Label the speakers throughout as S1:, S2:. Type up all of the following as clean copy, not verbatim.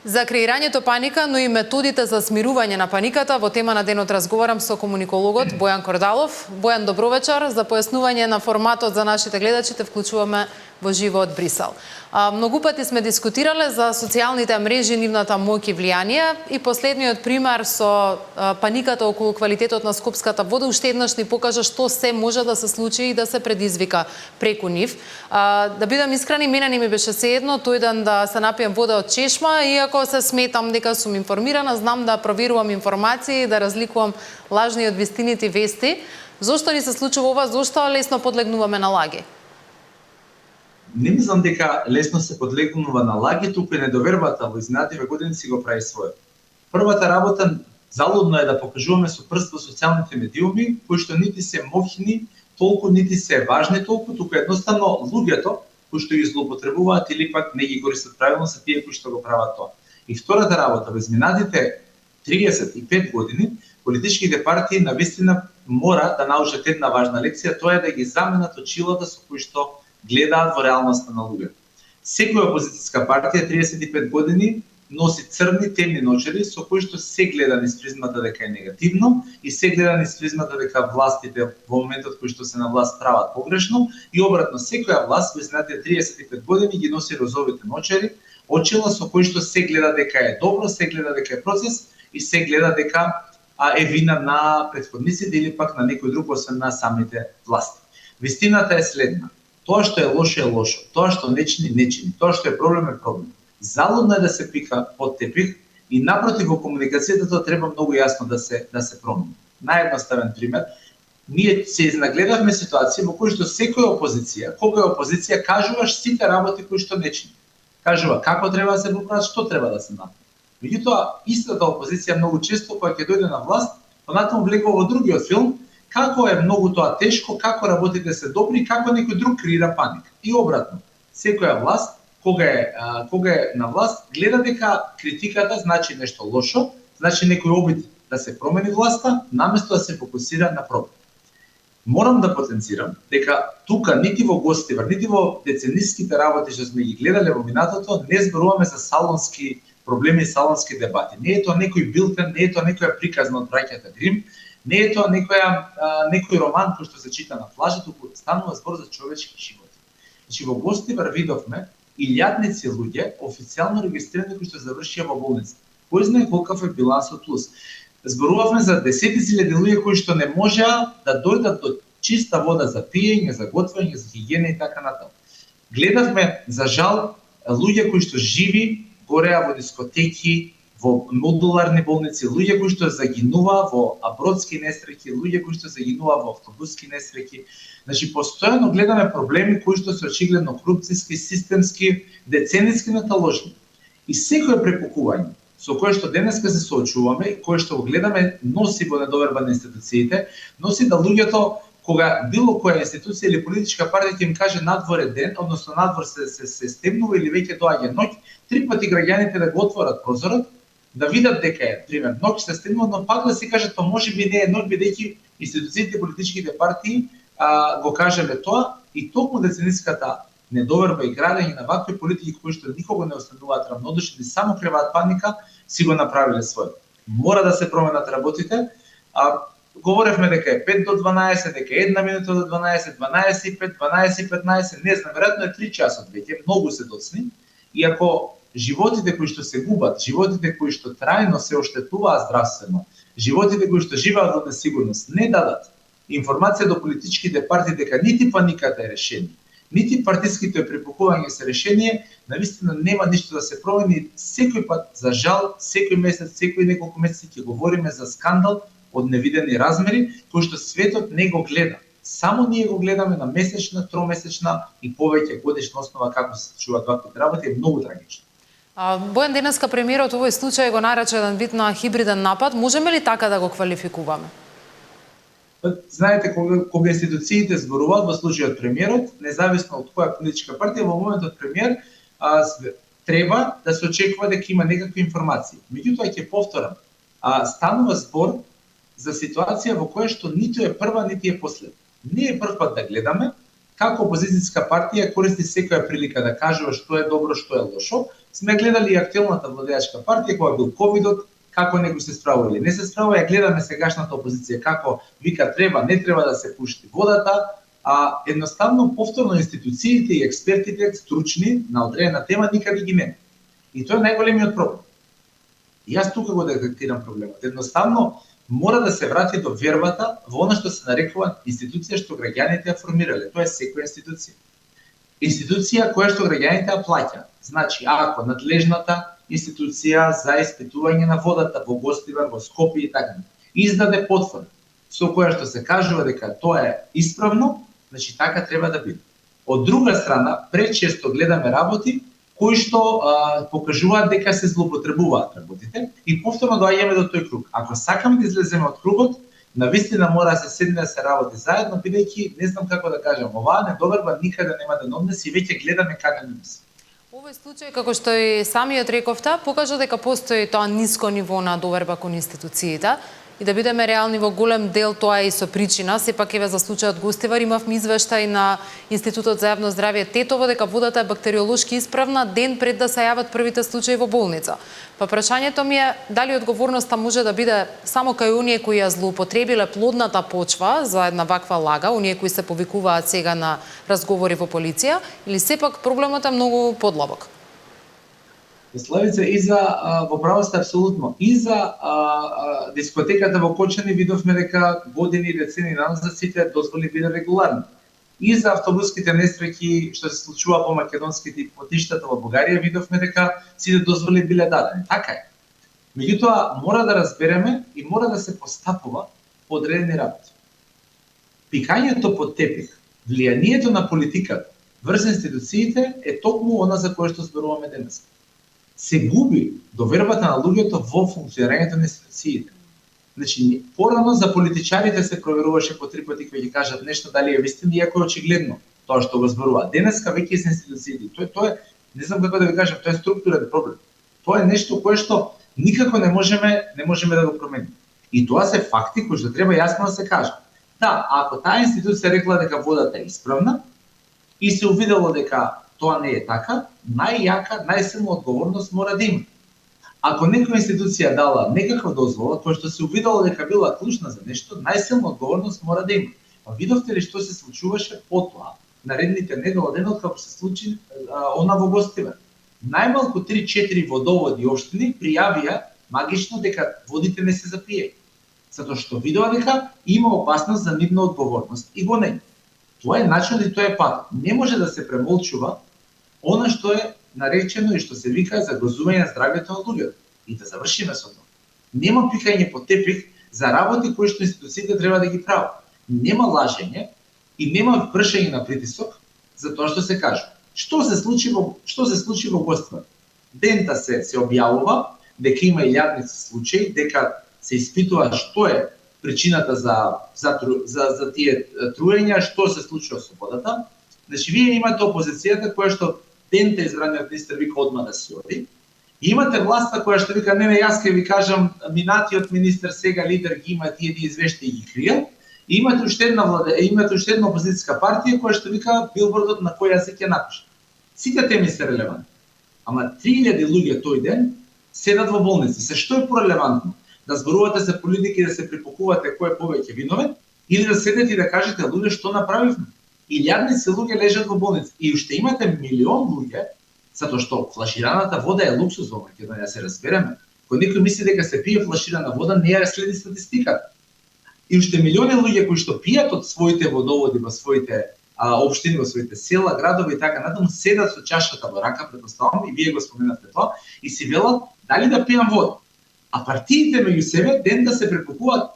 S1: За креирањето паника, но и методите за смирување на паниката, во тема на денот разговарам со комуникологот Бојан Кордалов. Бојан, добро вечер. За појаснување на форматот за нашите гледачи те вклучуваме во живо од Брисел. Многу пати сме дискутирале за социјалните мрежи, нивната моќ и влијание, и последниот пример со паниката околу квалитетот на скопската вода уште еднаш ни покажа што се може да се случи и да се предизвика преку нив. Да бидам искрени, мене не ми беше сеедно тој ден да се напијам вода од чешма, иако се сметам дека сум информирана, знам да проверувам информации, да разликувам лажни од вистините вести. Зошто ни се случува ова? Зошто лесно подлегнуваме на лаги?
S2: Не мислам дека лесно се подлегнува на лаги, туку и недовербата во изминативе години си го прави својот. Првата работа залудно е да покажуваме со прст во социјалните медиуми, кои што нити се моќни толку, нити се важни толку, туку едноставно луѓето кои што ги злоупотребуваат или пак не ги користат правилно се тие кои што го прават тоа. И втората работа, во изминатите 35 години, политичките партии навистина мора да научат една важна лекција, тоа е да ги заменат очилата со кои што гледаат во реалноста на луѓето. Секоја опозицијска партија 35 години носи црни, темни ночери со кои што се гледа низ призмата дека е негативно и се гледа низ призмата дека властите во моментот кој што се на власт прават погрешно и обратно секоја власт во изминатите 35 години ги носи розовите ночери, очила со кои што се гледа дека е добро, се гледа дека е процес и се гледа дека е вина на претходниците или пак на некој друг освен на самите власти. Вистината е следна. Тоа што е лошо, тоа што не чини, тоа што е проблем. Залудно е да се пика под тепих и напротив во комуникацијата тоа треба многу јасно да се промени. Наједноставен пример, ние се изнагледавме ситуација во која што секоја опозиција, кога е опозиција, кажуваш сите работи кои што не чини. Кажува како треба да се поправат, што треба да се направи. Меѓутоа, истата опозиција многу често кога ќе дојде на власт, понатаму влегува во другиот филм, како е многу тоа тешко, како работите се добри, како некој друг креира паника. И обратно, секоја власт, кога е на власт, гледа дека критиката значи нешто лошо, значи некој обид да се промени власта, наместо да се фокусира на проблем. Морам да потенцирам дека тука нити во Гостивар, нити во децениските работи што сме ги гледале во минатото, не зборуваме за салонски проблеми, салонски дебати. Не е тоа некој билтен, не е тоа некоја приказна од браќата Грим, не е тоа некој роман кој што се чита на плажа, туку станува збор за човечки животи. Значи во Гостивар видовме илјадници луѓе официјално регистрирани кои што завршија во болница. Кој знае колкав е билансот плюс. Зборувавме за десетици илјади луѓе кои што не можеа да дојдат до чиста вода за пиење, за готвење, за хигиена и така натаму. Гледавме за жал луѓе кои што живи гореа во дискотеки, во модуларни болници, луѓе кои што загинува во бродски несреќи, луѓе кои што загинува во автобуски несреќи. Значи, постојано гледаме проблеми кои што се очигледно корупцијски, системски, децениски наталожни. И секое препукување со кое што денеска се соочуваме, кое што го гледаме, носи во недоверба на институциите, носи да луѓето, кога било која институција или политичка партија им каже надвор е ден, односно надвор се стемнува или веќе доаѓа ноќ, 3 пати граѓаните да го отворат прозорот, да видат дека е, пример, ноќ се стемнува, но пак да си кажат, тоа можеби не е ноќ, бидејќи институциите и политичките партии го кажале тоа, и токму децениската недоверба и градење на вакви политики кои што никого не остануваат равнодушни, само креваат паника, си го направиле својот. Мора да се променат работите. Говоревме дека е 5 до 12, дека е 1 минута до 12, 12:05, 12:15, не знам, веројатно е 3 часот веќе, многу се доцни. И ако животите кои што се губат, животите кои што трајно се оштетуваат здравствено, животите кои што живеат во несигурност, не дадат информација до политичките партии дека нити паниката е решение, нити партиските препукувања се решение, навистина нема ништо да се промени. Секој пат, за жал, секој месец, секој неколку месеци ќе говориме за скандал од невидени размери, кој што светот не го гледа. Само ние го гледаме на месечна, тромесечна и повеќе годишна основа како се случуваат вакви работи, е многу трагично.
S1: Бојан, денеска премиерот овој случај го нарече еден вид на хибриден напад. Можеме ли така да го квалификуваме?
S2: Знаете, кога институциите зборуваат во случајот премиерот, независно од која политичка партија, во моментот премиер треба да се очекува дека има некакви информации. Меѓутоа ќе повторам, станува збор за ситуација во која што ниту е прва, нити е последна. Не е прв пат да гледаме како опозицијска партија користи секоја прилика да кажува што е добро, што е лошо. Сме гледали и актуелната владеачка партија кога бил ковидот, како некој се справува или не се справува, ја гледаме сегашната опозиција како вика треба, не треба да се пушти водата, а едноставно повторно институциите и експертите стручни на одредена тема никаде ги нема. И тоа е најголемиот проблем. И јас тука го детектирам проблемот. Едноставно мора да се врати до вербата во она што се нарекува институција што граѓаните ја формирале. Тоа е секоја институција. Институција која што граѓаните ја плаќа. Значи, ако надлежната институција за испитување на водата во Гостивар, во Скопје и така издаде потврда со која што се кажува дека тоа е исправно, значи така треба да биде. Од друга страна, пречесто гледаме работи кои што покажуваат дека се злоупотребуваат работите и повторно доаѓаме до тој круг. Ако сакаме да излеземе од кругот, навистина мора да се седне да се работи заедно, бидејќи не знам како да кажам, оваа недоверба никаде нема да однесе и веќе гледаме каде носи.
S1: Овој случај, како што и самиот рековте, покажа дека постои тоа ниско ниво на доверба кон институциите. И да бидеме реални, во голем дел тоа е и со причина. Сепак еве за случајот Гостивар имавме извештај на Институтот за јавно здравје Тетово дека водата е бактериолошки исправна ден пред да се јават првите случаи во болница. Па прашањето ми е дали одговорноста може да биде само кај оние кои ја злоупотребиле плодната почва за една ваква лага, оние кои се повикуваат сега на разговори во полиција, или сепак проблемот е многу подлабок?
S2: Славица, и за во право сте апсолутно. И за дискотеката во Кочани видовме дека години и децени назад сите дозволи биде регуларни. И за автобуските несреќи што се случува по македонските патиштата во Бугарија видовме дека сите дозволи биле дадени. Така е. Меѓутоа мора да разбереме и мора да се постапува по одредени работи. Пикањето под тепих, влијанието на политиката врз институциите е токму она за кое што зборуваме денес. Се губи довербата на луѓето во функционирањето на институциите. Значи, порано за политичарите се проверуваше по 3 пати кога ќе кажат нешто дали е вистина, иако е очигледно тоа што го зборуваат. Денеска веќе се институциите. Тоа е, не знам како да ви кажам, тоа е структурен проблем. Тоа е нешто кое што никако не можеме да го промениме. И тоа се факти кои што треба јасно да се кажат. Да, ако таа институција рекла дека водата е исправна и се увидело дека тоа не е така, најјака, најсилна одговорност мора да има. Ако некоја институција дала некаква дозвола, која што се увидела дека била клучна за нешто, најсилна одговорност мора да има. Па видовте ли што се случуваше потоа, наредните недела денот како се случи она во Гостивар? Најмалку 3-4 водоводи општини пријавија магично дека водите не се запиеја, затоа што видоа дека има опасност за нивна одговорност и го не. Тоа е начинот и тоа е пат. Не може да се премолчува она што е наречено и што се вика загрозување на здравјето на луѓето. И да завршиме со тоа. Нема пикање под тепих за работи кои што институциите треба да ги прават. Нема лажење и нема вршење на притисок за тоа што се кажува. Што се случи во Гостивар? Дента се објавува дека има илјадници случаи, дека се испитува што е причината за тие труења, што се случува со водата. Значи, вие имате опозицијата која што дента избраниот министер вика одма да се оди. И имате власта која што вика не, јас ќе ви кажам, минатиот министер сега лидер ги има тие извештаи и ги крија. И имате уште една опозицијска партија која што вика билбордот на кој јазик ќе напише. Сите теми се релевантни. Ама 3000 луѓе тој ден седат во болници. Се што е порелевантно? Да зборувате за политики, да се припокувате кој е повеќе виновен, или да седете и да кажете луѓе што направивме? Илјадници луѓе лежат во болници и уште имате милион луѓе, затоа што флашираната вода е луксуз во Македонија, да се разбереме. Кога некој мисли дека се пие флаширана вода, не ја следи статистиката. И уште милиони луѓе кои што пијат од своите водоводи во своите општини, во своите села, градови и така натаму, седат со чашата во рака, претпоставам, и вие го споменавте тоа, и си велат дали да пијам вода. А партиите меѓу себе ден да се препокуваат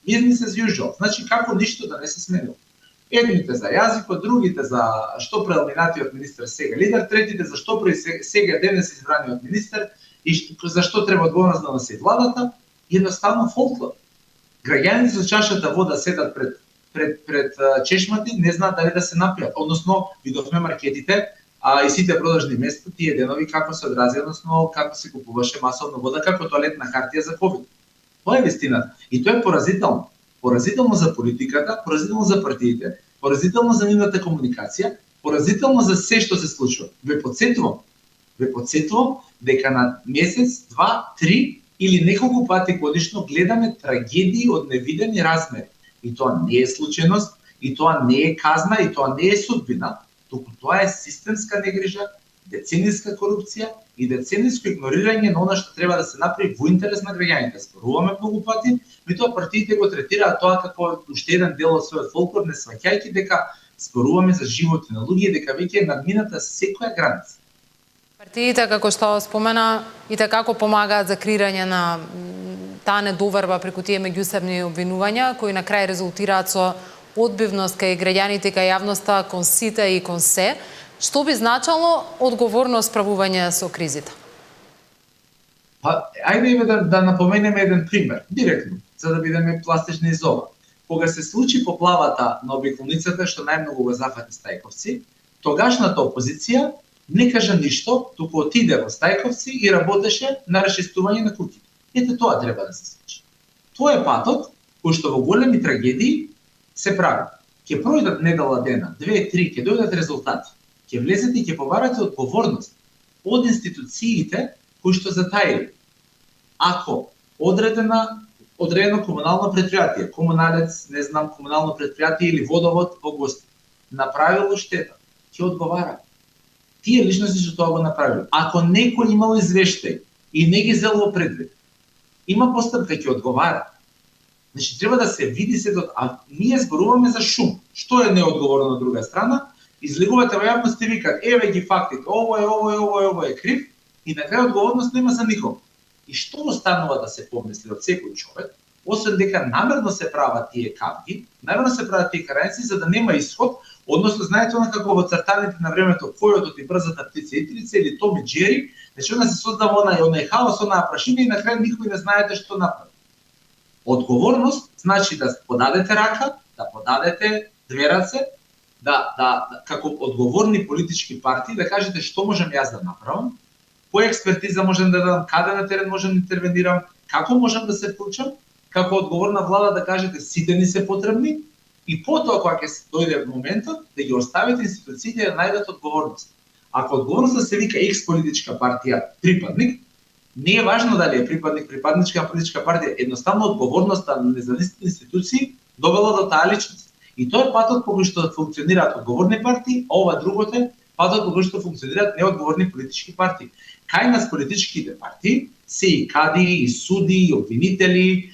S2: business as usual. Значи како ништо да не се сменило. Едните за јазикот, другите за што правил минатиот министер сега лидер, третите за што прави сега денес избраниот министер и за што треба одговорност да носи владата, едноставно фолклор. Граѓаните со чашата вода седат пред чешмати, не знаат дали да се напијат. Односно, видовме маркетите и сите продажни места тие денови како се одрази, односно како се купуваше масовно вода како тоалетна хартија за ковид. Тоа е вистината. И тоа е поразително. Поразително за политиката, поразително за партиите, поразително за нивната комуникација, поразително за се што се случува. Ве подсетувам дека на месец, 2, 3 или неколку пати годишно гледаме трагедии од невидени размери. И тоа не е случајност, и тоа не е казна, и тоа не е судбина, туку тоа е системска негрижа, децениска корупција и децениско игнорирање на она што треба да се направи во интерес на граѓаните. Зборуваме многу пати, меѓутоа партиите го третираат тоа како уште еден дел од својот фолклор, не сваќајќи дека зборуваме за животи на луѓе, дека веќе е надмината секоја граница.
S1: Партиите, како што спомена, и како помагаат за креирање на таа недоверба преку тие меѓусебни обвинувања, кои на крај резултираат со одбивност кај граѓаните, кај јавноста, кон сите и кон се. Што би значало одговорно справување со кризите?
S2: Па, ајде да напоменеме еден пример, директно, за да бидеме пластични из ова. Кога се случи поплавата на обиколницата што најмногу го зафати Стајковци, тогашната опозиција не кажа ништо, туку отиде во Стајковци и работеше на расчистување на куќите. Ете тоа треба да се случи. Тоа е патот кој што во големи трагедии се прави. Ќе пројдат недела дена, 2, 3, ќе дојдат резултати. Ќе влезете и ќе побарате одговорност од институциите кои што затаили. Ако одредено комунално предпријатие, комуналец, не знам, комунално предпријатие или водовод во Гости, направило штета, ќе одговара. Тие личности што тоа го направило. Ако некој имал извештај и не ги зело предвид, има постапка, ќе одговара. Значи, треба да се види се а ние зборуваме за шум. Што е неодговорно на друга страна? Излегувате во јавност и викат, еве ги фактите, ово е крив, и на крај одговорност нема за никого. И што останува да се помисли од секој човек, освен дека намерно се прават тие капки, намерно се прават тие караници за да нема исход, односно знаете она како во цртаните на времето Којотот и брзата птица Итрица или Том и Џери, значи она се создава онај хаос, онаа прашина и на крај никој не знаете што направи. Одговорност значи да подадете рака, да подадете две раце, да како одговорни политички партии да кажете што можам јас да направам, која експертиза можам да дадам, каде на терен можам да интервенирам, како можам да се вклучам, како одговорна влада да кажете сите ни се потребни и потоа кога ќе се дојде моментот да ги оставите институциите да најдат одговорност. Ако одговорноста се вика X политичка партија припадник, не е важно дали е припадничка политичка партија, едноставно одговорноста на независните институции довела до таа личност. И тоа е патот по кој што функционираат одговорни партии, а ова другото е патот по кој што функционираат неодговорни политички партии. Кај нас политичките партии се и кади, и суди, и обвинители,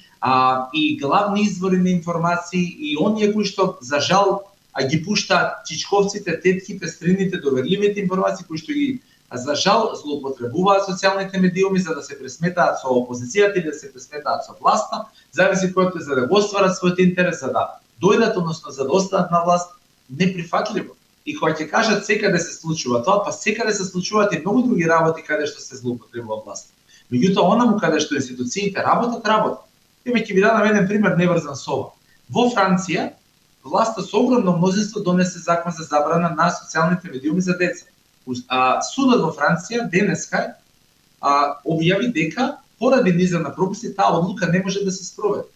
S2: и главни извори на информации, и оние кои што за жал ги пуштаат чичковците, тетките, стрините, доверливите информации кои што ги за жал злоупотребуваат социјалните медиуми за да се пресметаат со опозицијата или да се пресметаат со власта, зависи којот е за да го остварат својот интерес, за да дојдат, односно за да останат на власт, неприфатливо. И кога ќе кажат секаде се случува тоа, па секаде се случуваат и многу други работи каде што се злоупотребува власт. Меѓутоа, онаму каде што институциите работат. Еве ќе ви дадам еден пример неврзан со ова. Во Франција, власта со огромно мнозинство донесе закон за забрана на социјалните медиуми за деца. Судот во Франција денеска објави дека поради низа на прописи таа одлука не може да се спроведе.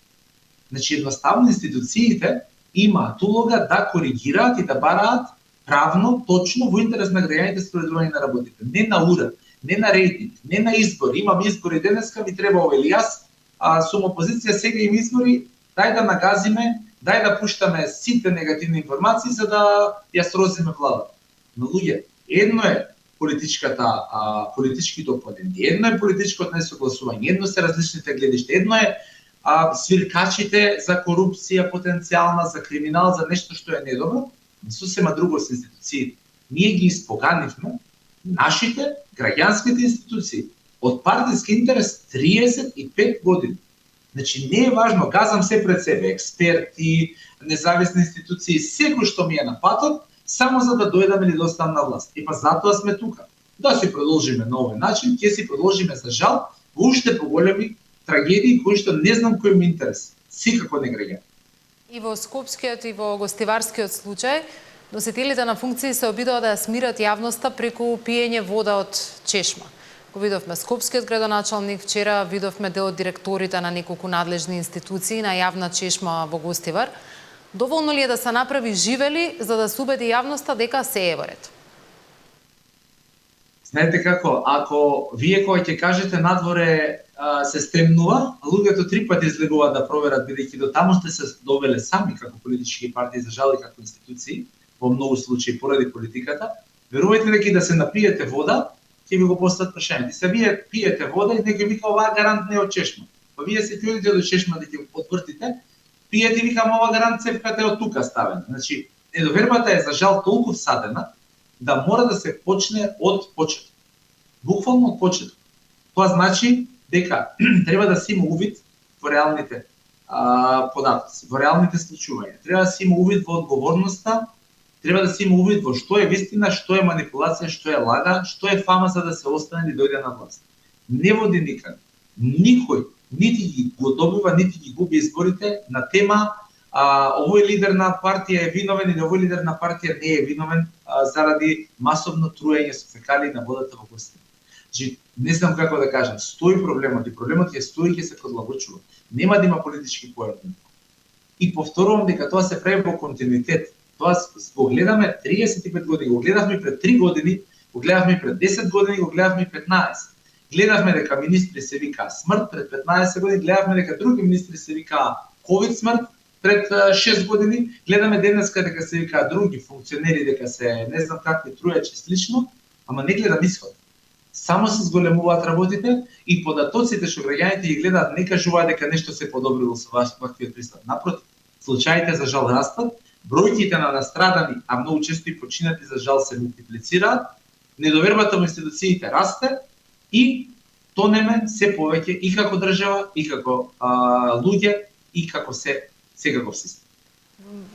S2: Значи, едноставно институциите имаат улога да коригираат и да бараат правно, точно во интерес на граѓаните спроведување на работите. Не на уред, не на рейтинг, не на избори. Имам избори денеска, ми треба ова или јас, сум опозиција, сега им избори, дај да нагазиме, дај да пуштаме сите негативни информации за да ја срозиме владата. Но луѓе, едно е политичките опоненти, едно е политичкото несогласување, едно се различните гледишта, едно е свиркачите за корупција потенцијална, за криминал, за нешто што е недобро, сосема друго со институциите. Ние ги испоганивме нашите граѓанските институции од партиски интерес 35 години. Значи не е важно, газам се пред себе, експерти, независни институции, секој што ми е на патот, само за да дојдам или да останам на власт. И па затоа сме тука. Да си продолжиме на овој начин, ќе си продолжиме за жал во уште поголеми трагедии кои што не знам кој ми интерес. Секако не граѓани.
S1: И во скопскиот и во гостиварскиот случај, носителите на функции се обидоа да ја смират јавноста преку пиење вода од чешма. Го видовме скопскиот градоначалник, вчера видовме дел од директорите на неколку надлежни институции на јавна чешма во Гостивар. Доволно ли е да се направи живели за да се убеди јавноста дека се е во ред?
S2: Знаете како, ако вие кој ќе кажете надворе се стремнува, луѓето 3 пати излегуваат да проверат, бидејќи до таму сте се довеле сами како политички партии, за жал и како институции, во многу случаи поради политиката, верувајте дека и да се напиете вода, ќе ви го постават прашање. Се вие пиете вода и некој вика оваа гарант не е од чешма. Па вие се ќудите до чешма да ќе отвртите, пиете и викам ова гарант цевката е од тука ставена. Значи, недовербата е за жал толку всадена да мора да се почне од почеток. Буквално од почеток. Тоа значи дека треба да се има увид во реалните податоци, во реалните случувања. Треба да се има увид во одговорноста, треба да се има увид во што е вистина, што е манипулација, што е лага, што е фама за да се остане и дојде на власт. Не води никаде. Никој нити ги го добива, нити ги губи изборите на тема овој лидер на партија е виновен или овој лидер на партија не е виновен заради масовно труење со фекалии на водата во гостина. Значи, не знам како да кажам, стои проблемот и проблемот ќе стои и ќе се подлабочува. Нема да има политички појавни. И повторувам дека тоа се прави во континуитет. Тоа го гледаме 35 години, го гледавме пред 3 години, го гледавме пред 10 години, го гледавме 15. Гледавме дека министри се викаа смрт пред 15 години, гледавме дека други министри се викаа ковид смрт пред 6 години, гледаме денеска дека се викаа други функционери дека се не знам какви трујачи слично, ама не гледам исход. Само се зголемуваат работите и податоците што граѓаните ги гледаат не кажуваат дека нешто се подобрило со ваквиот пристап. Напротив, случаите за жал растат, бројките на настрадани, а многу често и починати за жал се мултиплицираат, недовербата во институциите расте и тонеме се повеќе и како држава, и како луѓе, и како секаков систем.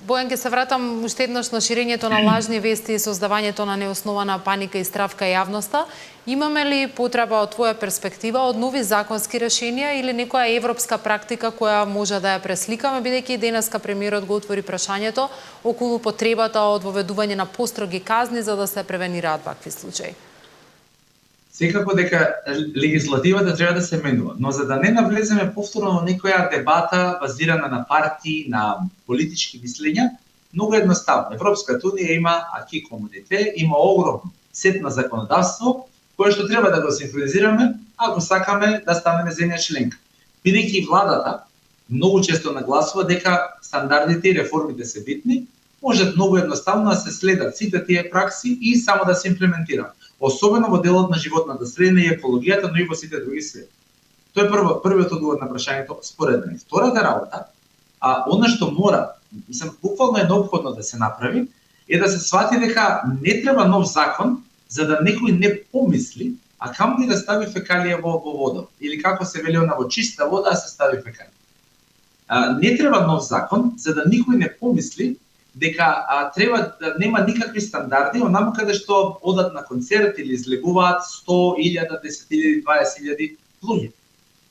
S1: Бојан, ќе се вратам уште еднаш на ширењето на лажни вести и создавањето на неоснована паника и страв кај јавноста. Имаме ли потреба од твоја перспектива од нови законски решенија или некоја европска практика која може да ја пресликаме, бидејќи денеска премиерот го отвори прашањето околу потребата од воведување на построги казни за да се превенираат вакви случаи?
S2: Секако дека легислативата треба да се менува, но за да не навлеземе повторно во некоја дебата базирана на партии, на политички мислења, многу едноставно. Европската унија има аки комуните, има огромно сет на законодавство кое што треба да го синхронизираме ако сакаме да станеме земја членка. Бидејќи владата многу често нагласува дека стандардите и реформите се битни, можат многу едноставно да се следат сите тие пракси и само да се имплементираат. Особено во делот на животната средина и екологијата, но и во сите други сфери. Тоа е првиот одговор на прашањето според мене. Втората работа, она што мора, буквално е неопходно да се направи, е да се свати дека не треба нов закон за да некој не помисли, а камо ли да стави фекалија во вода, или како се вели она во чиста вода да се стави фекалија. Не треба нов закон за да никој не помисли дека треба да нема никакви стандарди, онаму каде што одат на концерт или излегуваат 100.000, 10.000, 20.000 луѓе.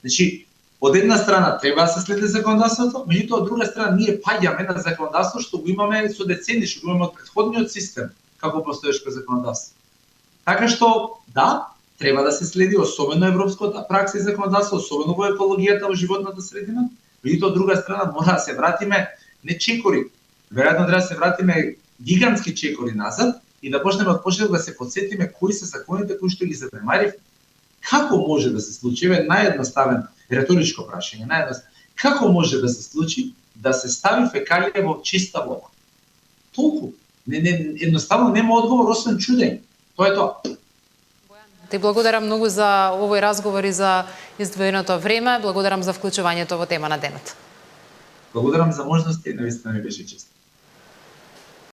S2: Значи, од една страна треба да се следи законодавството, меѓутоа од друга страна ние паѓаме на законодавство што го имаме со децени, што го имаме од претходниот систем како постоечко законодавство. Така што да, треба да се следи особено европската пракса и законодавство, особено во екологијата, во животната средина, меѓутоа од друга страна мора да се вратиме не чекори, веројатно треба да се вратиме гигантски чекори назад и да почнеме од почеток да се потсетиме кои се законите кои што ги занемаривме. Како може да се случи, наједноставен реторичко прашање, како може да се случи да се стави фекалија во чиста вода? Толку. Едноставно нема одговор освен чудење. Тоа е тоа.
S1: Ти благодарам многу за овој разговор и за издвоеното време. Благодарам за вклучувањето во тема на денот.
S2: Благодарам за можноста и навистина ми беше чест.